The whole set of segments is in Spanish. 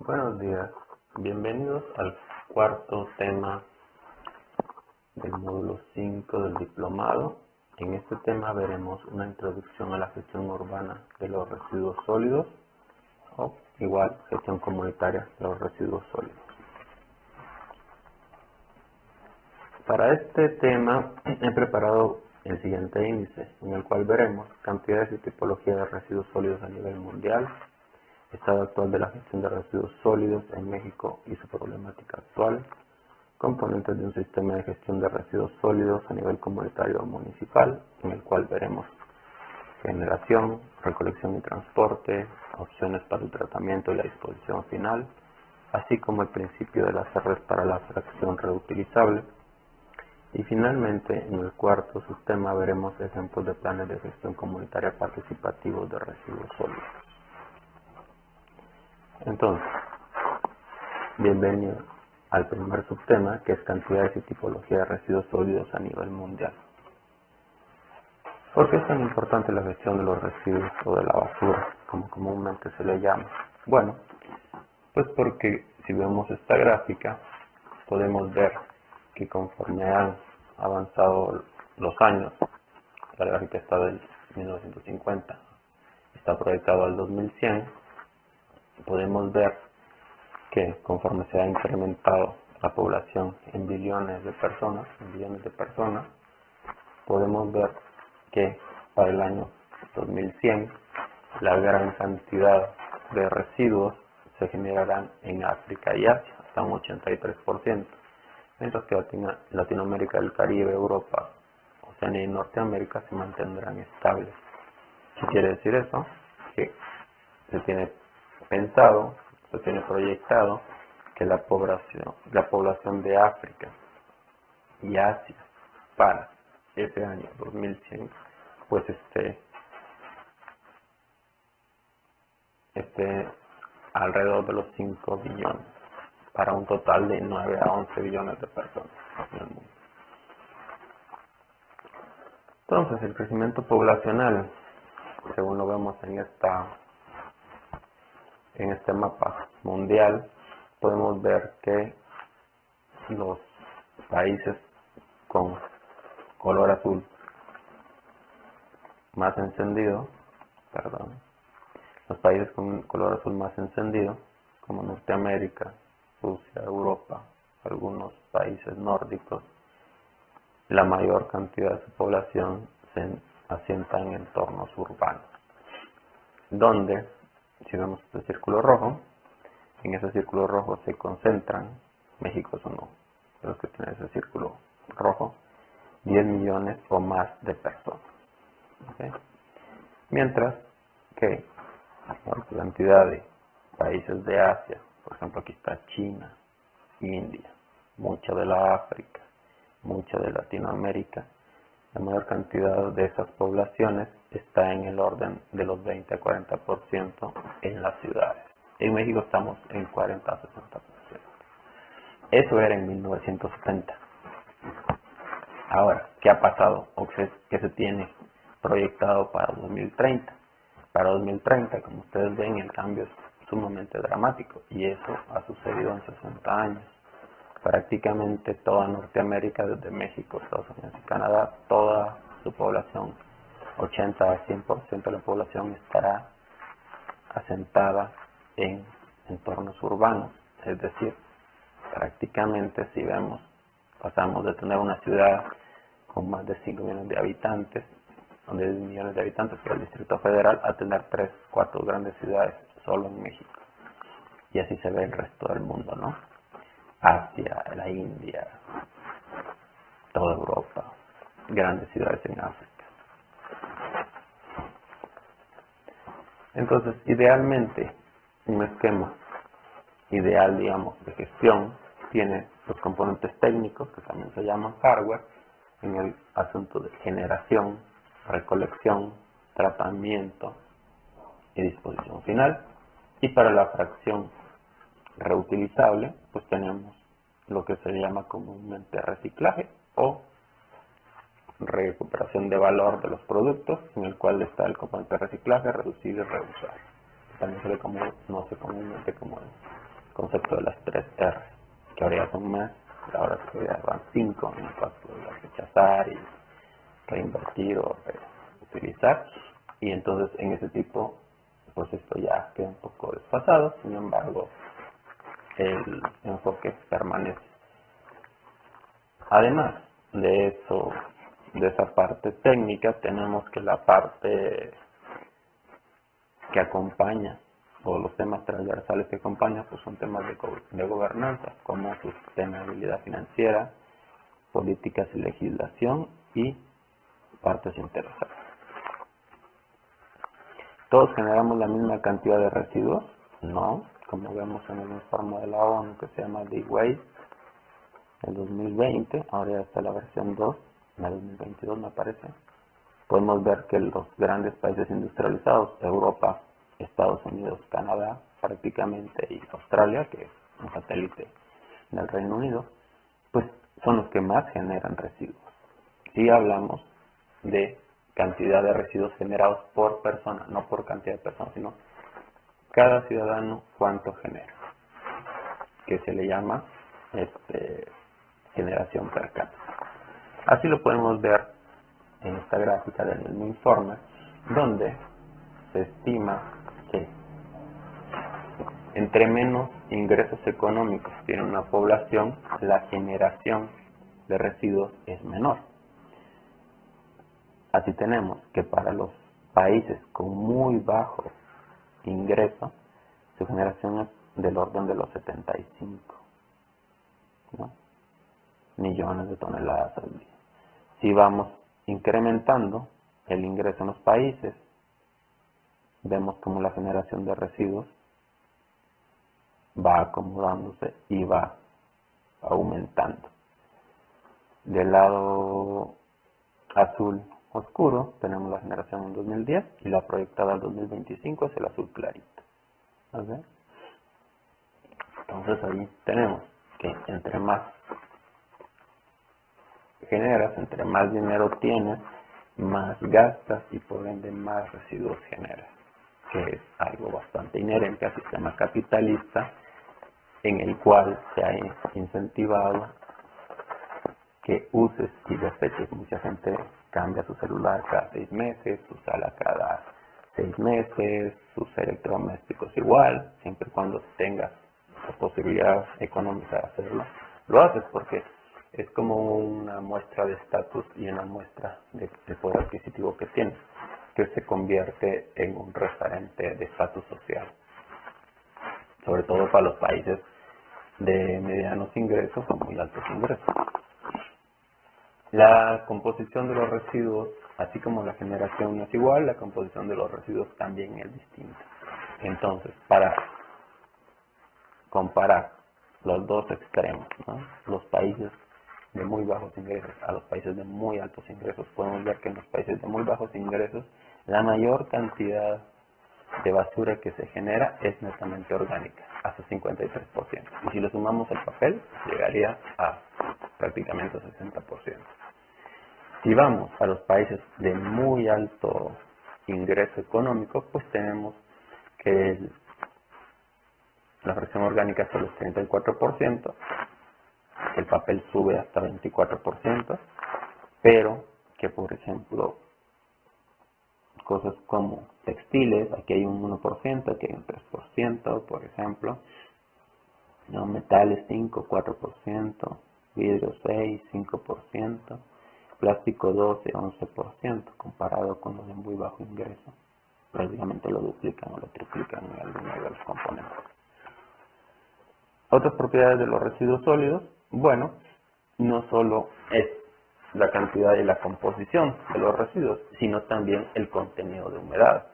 Buenos días, bienvenidos al cuarto tema del módulo 5 del diplomado. En este tema veremos una introducción a la gestión urbana de los residuos sólidos o igual gestión comunitaria de los residuos sólidos. Para este tema he preparado el siguiente índice, en el cual veremos cantidades y tipología de residuos sólidos a nivel mundial, estado actual de la gestión de residuos sólidos en México y su problemática actual, componentes de un sistema de gestión de residuos sólidos a nivel comunitario o municipal, en el cual veremos generación, recolección y transporte, opciones para el tratamiento y la disposición final, así como el principio de las redes para la fracción reutilizable. Y finalmente, en el cuarto subtema veremos ejemplos de planes de gestión comunitaria participativos de residuos sólidos. Entonces, bienvenido al primer subtema, que es cantidades y tipología de residuos sólidos a nivel mundial. ¿Por qué es tan importante la gestión de los residuos o de la basura, como comúnmente se le llama? Bueno, pues porque si vemos esta gráfica, podemos ver que conforme han avanzado los años, la gráfica está del 1950, está proyectado al 2100, podemos ver que conforme se ha incrementado la población en billones de personas, podemos ver que para el año 2100 la gran cantidad de residuos se generarán en África y Asia, hasta un 83%, mientras que Latinoamérica, el Caribe, Europa, Oceanía y Norteamérica se mantendrán estables. ¿Qué quiere decir eso? Que se tiene pensado, se tiene proyectado que la población de África y Asia para ese año 2100 pues esté alrededor de los 5 billones, para un total de 9 a 11 billones de personas en el mundo. Entonces, el crecimiento poblacional, según lo vemos en este mapa mundial, podemos ver que los países con color azul más encendido, los países con color azul más encendido, como Norteamérica, Rusia, Europa, algunos países nórdicos, la mayor cantidad de su población se asienta en entornos urbanos, donde, si vemos este círculo rojo, en ese círculo rojo se concentran, México es uno de los que tiene ese círculo rojo, 10 millones o más de personas. ¿Okay? Mientras que la cantidad de países de Asia, por ejemplo aquí está China, India, mucha de la África, mucha de Latinoamérica, la mayor cantidad de esas poblaciones está en el orden de los 20 a 40% en las ciudades. En México estamos en 40 a 60%. Eso era en 1970. Ahora, ¿qué ha pasado o qué se tiene proyectado para 2030? Para 2030, como ustedes ven, el cambio es sumamente dramático y eso ha sucedido en 60 años. Prácticamente toda Norteamérica, desde México, Estados Unidos y Canadá, toda su población, 80 a 100% de la población estará asentada en entornos urbanos. Es decir, prácticamente si vemos, pasamos de tener una ciudad con más de 5 millones de habitantes, donde 10 millones de habitantes por el Distrito Federal, a tener 3, 4 grandes ciudades solo en México. Y así se ve el resto del mundo, ¿no? Asia, la India, toda Europa, grandes ciudades en África. Entonces, idealmente, un esquema ideal, digamos, de gestión tiene los componentes técnicos, que también se llaman hardware, en el asunto de generación, recolección, tratamiento y disposición final. Y para la fracción reutilizable, pues tenemos lo que se llama comúnmente reciclaje o recuperación de valor de los productos, en el cual está el componente reciclaje, reducir y reusar. También se le conoce comúnmente como concepto de las 3 R, que ahora ya son más, ahora que ya van 5 en el caso de rechazar y reinvertir o utilizar, y entonces en ese tipo, pues esto ya queda un poco desfasado, sin embargo, el enfoque permanece. Además de eso, de esa parte técnica, tenemos que la parte que acompaña, o los temas transversales que acompañan, pues son temas de gobernanza, como sostenibilidad financiera, políticas y legislación y partes interesadas. ¿Todos generamos la misma cantidad de residuos? No, como vemos en el informe de la ONU que se llama The Waste del 2020, ahora ya está la versión 2, en el 2022 me parece. Podemos ver que los grandes países industrializados, Europa, Estados Unidos, Canadá prácticamente, y Australia, que es un satélite del Reino Unido, pues son los que más generan residuos. Si hablamos de cantidad de residuos generados por persona, no por cantidad de personas, sino cada ciudadano cuánto genera, que se le llama generación per cápita. Así lo podemos ver en esta gráfica del mismo informe, donde se estima que entre menos ingresos económicos tiene una población, la generación de residuos es menor. Así tenemos que para los países con muy bajo ingreso, su generación es del orden de los 75, ¿no?, millones de toneladas al día. Si vamos incrementando el ingreso en los países, vemos como la generación de residuos va acomodándose y va aumentando. Del lado azul oscuro tenemos la generación en 2010 y la proyectada al 2025 es el azul clarito. ¿Okay? Entonces ahí tenemos que entre más generas, entre más dinero tienes, más gastas y por ende más residuos generas, que es algo bastante inherente al sistema capitalista, en el cual se ha incentivado que uses y deseches. Mucha gente cambia su celular cada 6 meses, su sala cada 6 meses, sus electrodomésticos igual, siempre y cuando tengas la posibilidad económica de hacerlo, lo haces porque es como una muestra de estatus y una muestra de poder adquisitivo que tienes, que se convierte en un referente de estatus social, sobre todo para los países de medianos ingresos o muy altos ingresos. La composición de los residuos, así como la generación no es igual, la composición de los residuos también es distinta. Entonces, para comparar los dos extremos, ¿no?, los países de muy bajos ingresos a los países de muy altos ingresos, podemos ver que en los países de muy bajos ingresos la mayor cantidad de basura que se genera es netamente orgánica, hasta 53%. Y si le sumamos el papel, llegaría a prácticamente 60%. Si vamos a los países de muy alto ingreso económico, pues tenemos que la fracción orgánica es solo 34%, el papel sube hasta 24%, pero que por ejemplo cosas como textiles, aquí hay un 1%, aquí hay un 3%, por ejemplo, ¿no?, metales 5, 4%, vidrio 6, 5%, plástico 12, 11%, comparado con los de muy bajo ingreso, prácticamente lo duplican o lo triplican en algunos de los componentes. Otras propiedades de los residuos sólidos, bueno, no solo es la cantidad y la composición de los residuos, sino también el contenido de humedad.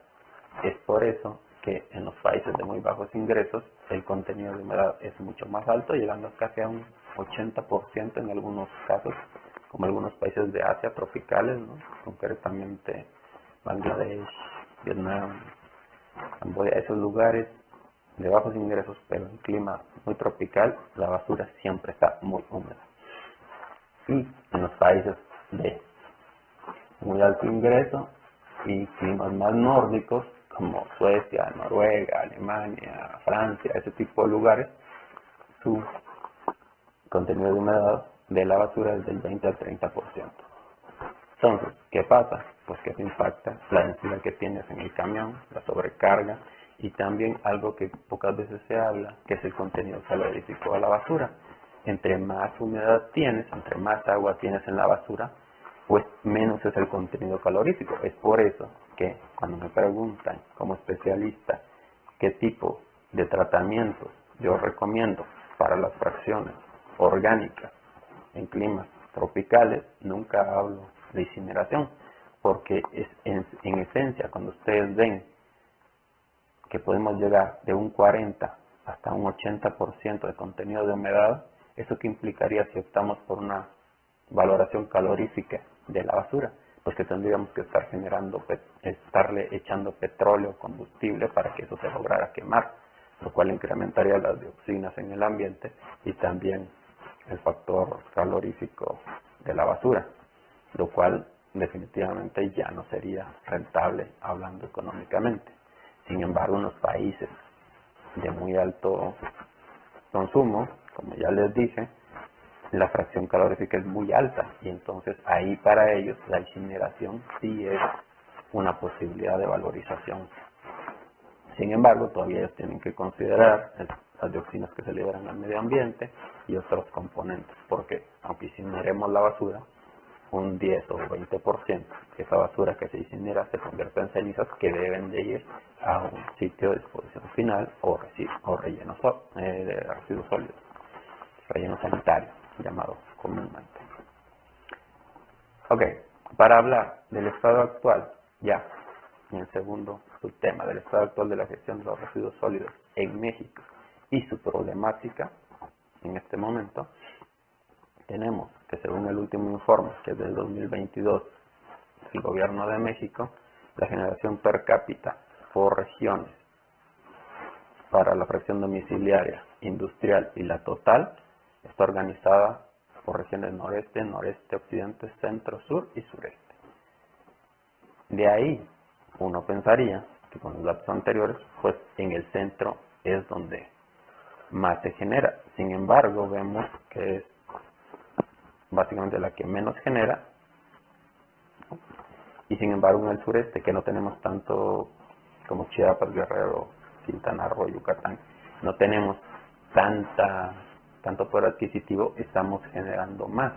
Es por eso que en los países de muy bajos ingresos el contenido de humedad es mucho más alto, llegando casi a un 80% en algunos casos, como algunos países de Asia tropicales, ¿no?, concretamente Bangladesh, Vietnam, Camboya, esos lugares de bajos ingresos, pero en clima muy tropical, la basura siempre está muy húmeda. Y en los países de muy alto ingreso y climas más nórdicos, como Suecia, Noruega, Alemania, Francia, ese tipo de lugares, su contenido de humedad de la basura es del 20 al 30%. Entonces, ¿qué pasa? Pues que eso impacta la densidad que tienes en el camión, la sobrecarga y también algo que pocas veces se habla, que es el contenido calorífico de la basura. Entre más humedad tienes, entre más agua tienes en la basura, pues menos es el contenido calorífico. Es por eso que cuando me preguntan como especialista qué tipo de tratamientos yo recomiendo para las fracciones orgánicas en climas tropicales, nunca hablo de incineración, porque es en esencia cuando ustedes ven que podemos llegar de un 40 hasta un 80% de contenido de humedad, eso que implicaría si optamos por una valoración calorífica de la basura, pues que tendríamos que estarle echando petróleo, combustible para que eso se lograra quemar, lo cual incrementaría las dioxinas en el ambiente y también el factor calorífico de la basura, lo cual definitivamente ya no sería rentable hablando económicamente. Sin embargo, en los países de muy alto consumo, como ya les dije, la fracción calorífica es muy alta y entonces ahí para ellos la incineración sí es una posibilidad de valorización. Sin embargo, todavía ellos tienen que considerar las dioxinas que se liberan al medio ambiente y otros componentes, porque aunque incineremos la basura, un 10 o 20% de esa basura que se incinera se convierte en cenizas que deben de ir a un sitio de disposición final o relleno de residuos sólidos, relleno sanitario llamado comúnmente. Ok, para hablar del estado actual, ya en el segundo subtema, del estado actual de la gestión de los residuos sólidos en México y su problemática en este momento, tenemos que según el último informe, que es del 2022 del Gobierno de México, la generación per cápita por regiones para la fracción domiciliaria, industrial y la total está organizada por regiones noreste, noreste, occidente, centro, sur y sureste. De ahí uno pensaría que con los datos anteriores, pues en el centro es donde más se genera. Sin embargo, vemos que es básicamente la que menos genera, ¿no? Y sin embargo en el sureste, que no tenemos tanto como Chiapas, Guerrero, Quintana Roo, Yucatán, no tenemos tanto poder adquisitivo, estamos generando más.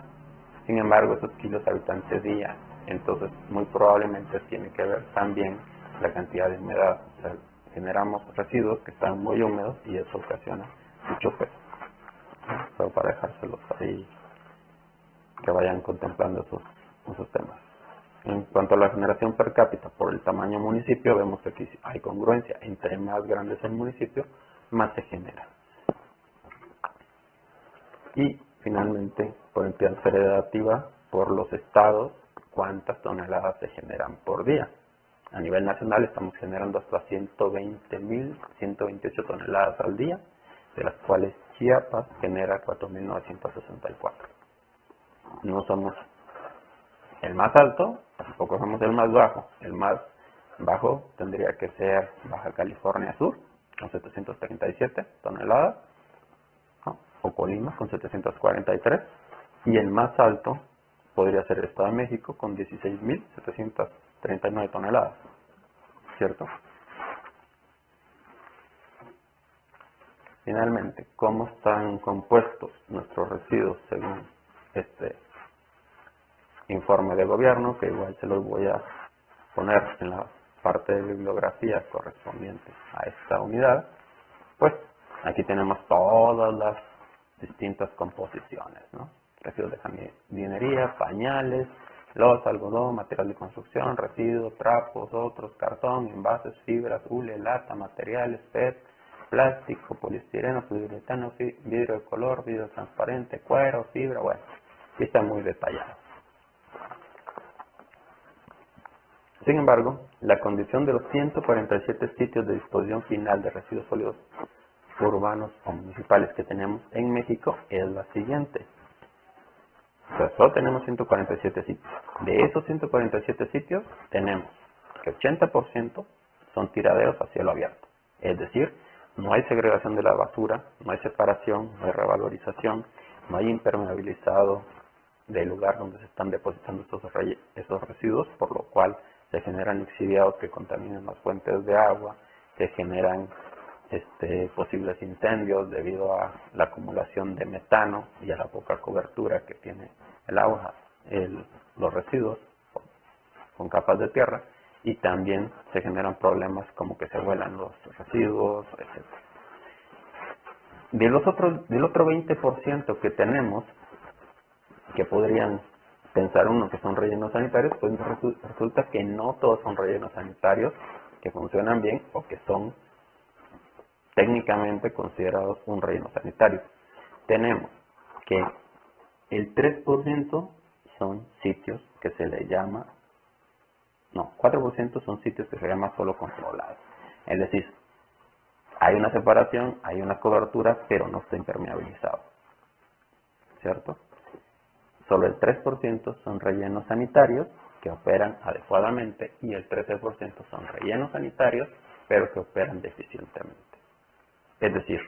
Sin embargo, esos kilos habitantes día, entonces muy probablemente tiene que ver también la cantidad de humedad. O sea, generamos residuos que están muy húmedos y eso ocasiona mucho peso. Solo para dejárselos ahí, que vayan contemplando esos temas. En cuanto a la generación per cápita por el tamaño municipio, vemos que aquí hay congruencia. Entre más grande es el municipio, más se genera. Y finalmente, por entidad federativa, por los estados, cuántas toneladas se generan por día. A nivel nacional estamos generando hasta 120.128 toneladas al día, de las cuales Chiapas genera 4.964. No somos el más alto, tampoco somos el más bajo. El más bajo tendría que ser Baja California Sur, con 737 toneladas, ¿no? O Colima, con 743. Y el más alto podría ser el Estado de México, con 16.739 toneladas. ¿Cierto? Finalmente, ¿cómo están compuestos nuestros residuos según este informe de gobierno? Que igual se los voy a poner en la parte de bibliografía correspondiente a esta unidad. Pues aquí tenemos todas las distintas composiciones, ¿no? Residuos de jardinería, pañales, loza, algodón, material de construcción, residuos, trapos, otros, cartón, envases, fibras, hule, lata, materiales, PET, plástico, poliestireno, poliuretano, vidrio de color, vidrio transparente, cuero, fibra, bueno, aquí está muy detallado. Sin embargo, la condición de los 147 sitios de disposición final de residuos sólidos urbanos o municipales que tenemos en México es la siguiente. O sea, solo tenemos 147 sitios. De esos 147 sitios tenemos que 80% son tiraderos a cielo abierto. Es decir, no hay segregación de la basura, no hay separación, no hay revalorización, no hay impermeabilizado del lugar donde se están depositando esos residuos, por lo cual se generan lixiviados que contaminan las fuentes de agua, se generan posibles incendios debido a la acumulación de metano y a la poca cobertura que tiene el agua, los residuos con capas de tierra, y también se generan problemas como que se vuelan los residuos, etc. Del otro 20% que tenemos, que podrían pensar uno que son rellenos sanitarios, pues resulta que no todos son rellenos sanitarios que funcionan bien o que son técnicamente considerados un relleno sanitario. Tenemos que el 3% son sitios que se le llama, 4% son sitios que se llama solo controlados. Es decir, hay una separación, hay una cobertura, pero no está impermeabilizado. ¿Cierto? Solo el 3% son rellenos sanitarios que operan adecuadamente y el 13% son rellenos sanitarios, pero que operan deficientemente. Es decir,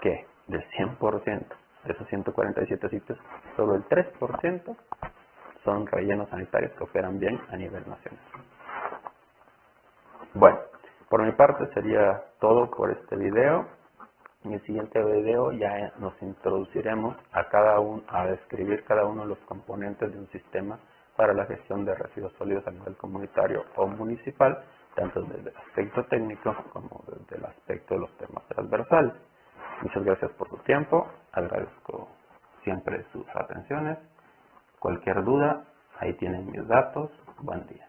que del 100% de esos 147 sitios, solo el 3% son rellenos sanitarios que operan bien a nivel nacional. Bueno, por mi parte sería todo por este video. En el siguiente video ya nos introduciremos a describir cada uno de los componentes de un sistema para la gestión de residuos sólidos a nivel comunitario o municipal, tanto desde el aspecto técnico como desde el aspecto de los temas transversales. Muchas gracias por su tiempo, agradezco siempre sus atenciones. Cualquier duda, ahí tienen mis datos. Buen día.